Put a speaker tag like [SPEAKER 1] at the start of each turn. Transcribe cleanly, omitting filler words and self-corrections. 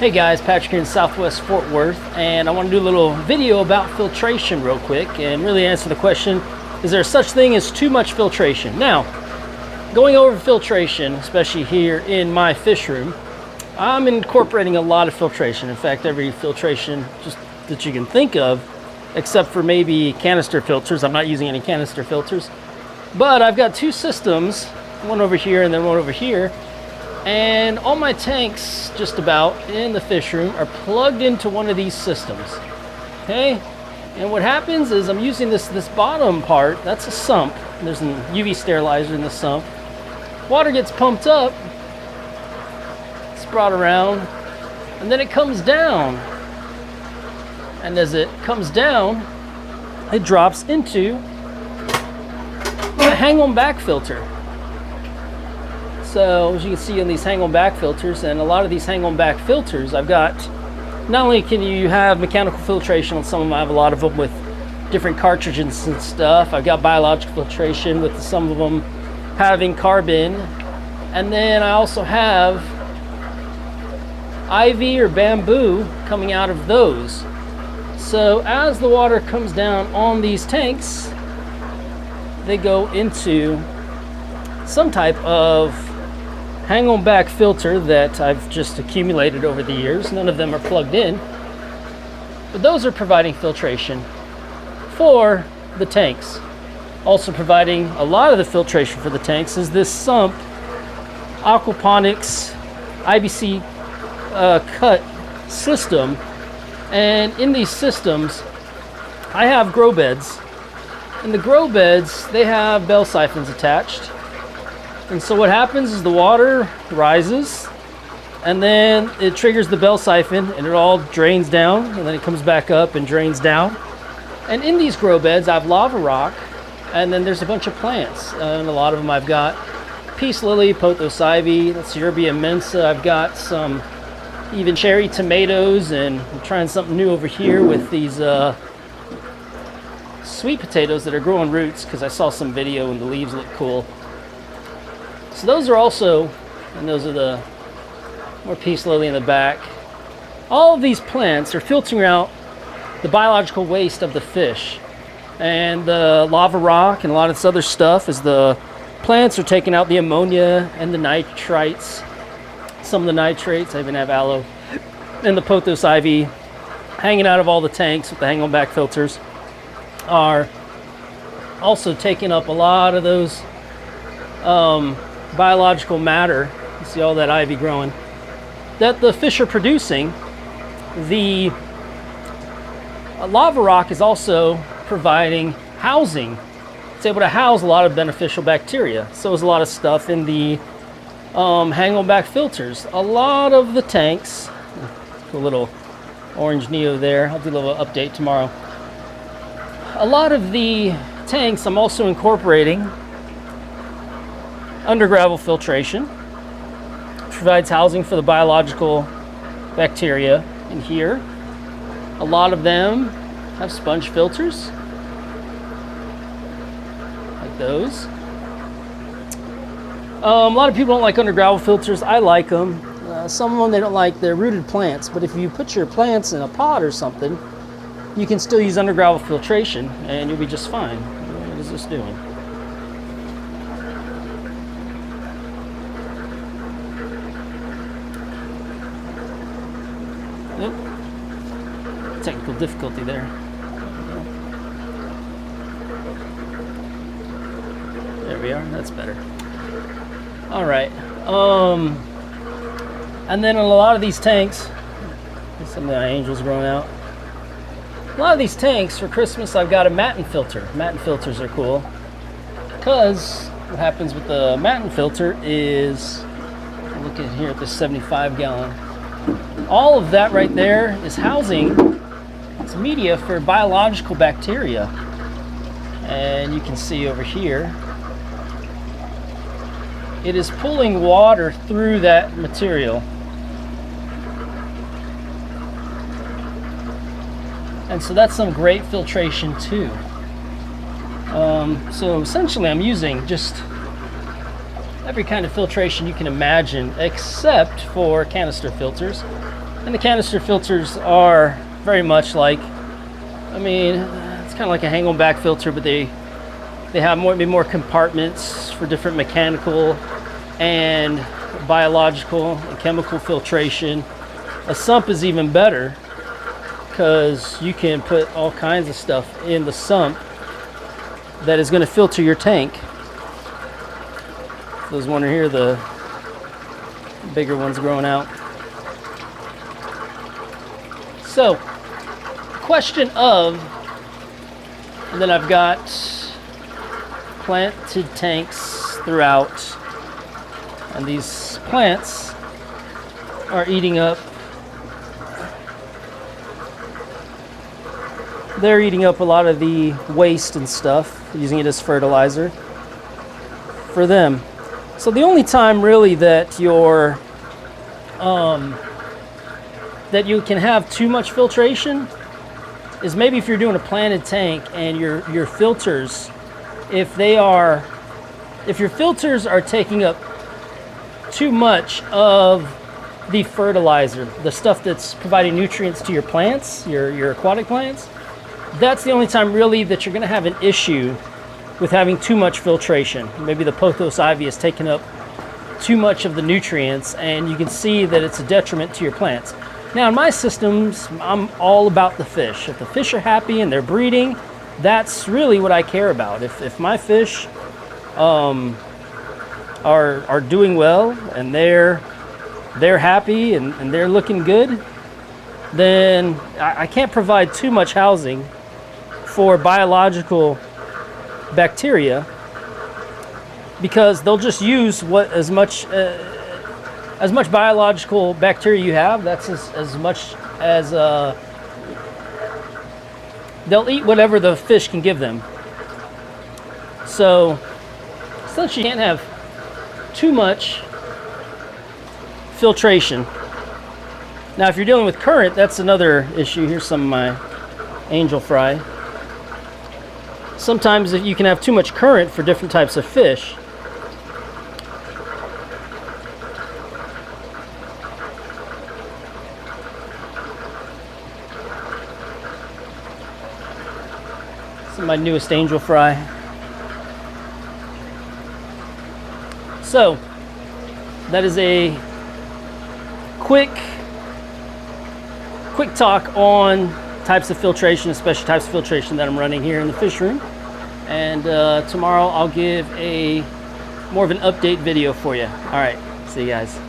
[SPEAKER 1] Hey guys, Patrick here in Southwest Fort Worth, and I want to do a little video about filtration real quick and really answer the question, is there such thing as too much filtration? Now, going over filtration, especially here in my fish room, I'm incorporating a lot of filtration. In fact, every filtration just that you can think of, except for maybe canister filters. I'm not using any canister filters, but I've got two systems, one over here and then one over here. And all my tanks, just about, in the fish room are plugged into one of these systems, okay? And what happens is I'm using this bottom part, that's a sump. There's an UV sterilizer in the sump. Water gets pumped up, it's brought around, and then it comes down. And as it comes down, it drops into a hang-on-back filter. So as you can see on these hang-on-back filters, and a lot of these hang-on-back filters, I've got, not only can you have mechanical filtration on some of them, I have a lot of them with different cartridges and stuff. I've got biological filtration with some of them having carbon. And then I also have ivy or bamboo coming out of those. So as the water comes down on these tanks, they go into some type of hang-on-back filter that I've just accumulated over the years. None of them are plugged in, but those are providing filtration for the tanks. Also providing a lot of the filtration for the tanks is this sump aquaponics IBC cut system. And in these systems, I have grow beds. In the grow beds, they have bell siphons attached. And so what happens is the water rises, and then it triggers the bell siphon, and it all drains down, and then it comes back up and drains down. And in these grow beds, I have lava rock, and then there's a bunch of plants. And a lot of them I've got peace lily, pothos ivy, that's Yerbia mensa. I've got some even cherry tomatoes, and I'm trying something new over here with these sweet potatoes that are growing roots, because I saw some video and the leaves look cool. So those are also, and those are the more peace lily in the back. All of these plants are filtering out the biological waste of the fish. And the lava rock and a lot of this other stuff is the plants are taking out the ammonia and the nitrites, some of the nitrates. I even have aloe. And the pothos ivy hanging out of all the tanks with the hang-on-back filters are also taking up a lot of those biological matter. You see all that ivy growing that the fish are producing. The lava rock is also providing housing. It's able to house a lot of beneficial bacteria. So is a lot of stuff in the hang-on-back filters. A lot of the tanks, a little orange Neo there, I'll do a little update tomorrow. A lot of the tanks I'm also incorporating under gravel filtration, which provides housing for the biological bacteria in here. A lot of them have sponge filters, like those. A lot of people don't like under gravel filters. I like them. Some of them they don't like. They're rooted plants, but if you put your plants in a pot or something, you can still use under gravel filtration and you'll be just fine. What is this doing? Nope. Technical difficulty there. There we are. That's better. All right. And then in a lot of these tanks, some of the angels growing out. A lot of these tanks for Christmas, I've got a matin filter. Matin filters are cool because what happens with the matin filter is, look at here at this 75 gallon. All of that right there is housing, it's media for biological bacteria. And you can see over here, it is pulling water through that material. And so that's some great filtration too. So essentially I'm using just every kind of filtration you can imagine except for canister filters. And the canister filters are very much like, I mean, it's kind of like a hang-on back filter, but they have maybe more compartments for different mechanical and biological and chemical filtration. A sump is even better because you can put all kinds of stuff in the sump that is going to filter your tank. Those wondering here, the bigger ones growing out. So, question of, and then I've got planted tanks throughout, and these plants are eating up, they're eating up a lot of the waste and stuff, using it as fertilizer for them. So the only time really that you're that you can have too much filtration is maybe if you're doing a planted tank and your filters, if your filters are taking up too much of the fertilizer, the stuff that's providing nutrients to your plants, your aquatic plants, that's the only time really that you're going to have an issue with having too much filtration. Maybe the pothos ivy is taking up too much of the nutrients, and you can see that it's a detriment to your plants. Now in my systems, I'm all about the fish. If the fish are happy and they're breeding, that's really what I care about. If my fish are doing well and they're happy and they're looking good, then I can't provide too much housing for biological bacteria, because they'll just use as much biological bacteria you have. That's as much as they'll eat whatever the fish can give them. So essentially you can't have too much filtration. Now if you're dealing with current, that's another issue. Here's some of my angel fry. Sometimes if you can have too much current for different types of fish. This is my newest angel fry. So that is a quick talk on types of filtration, especially types of filtration that I'm running here in the fish room. And tomorrow I'll give more of an update video for you. All right, see you guys.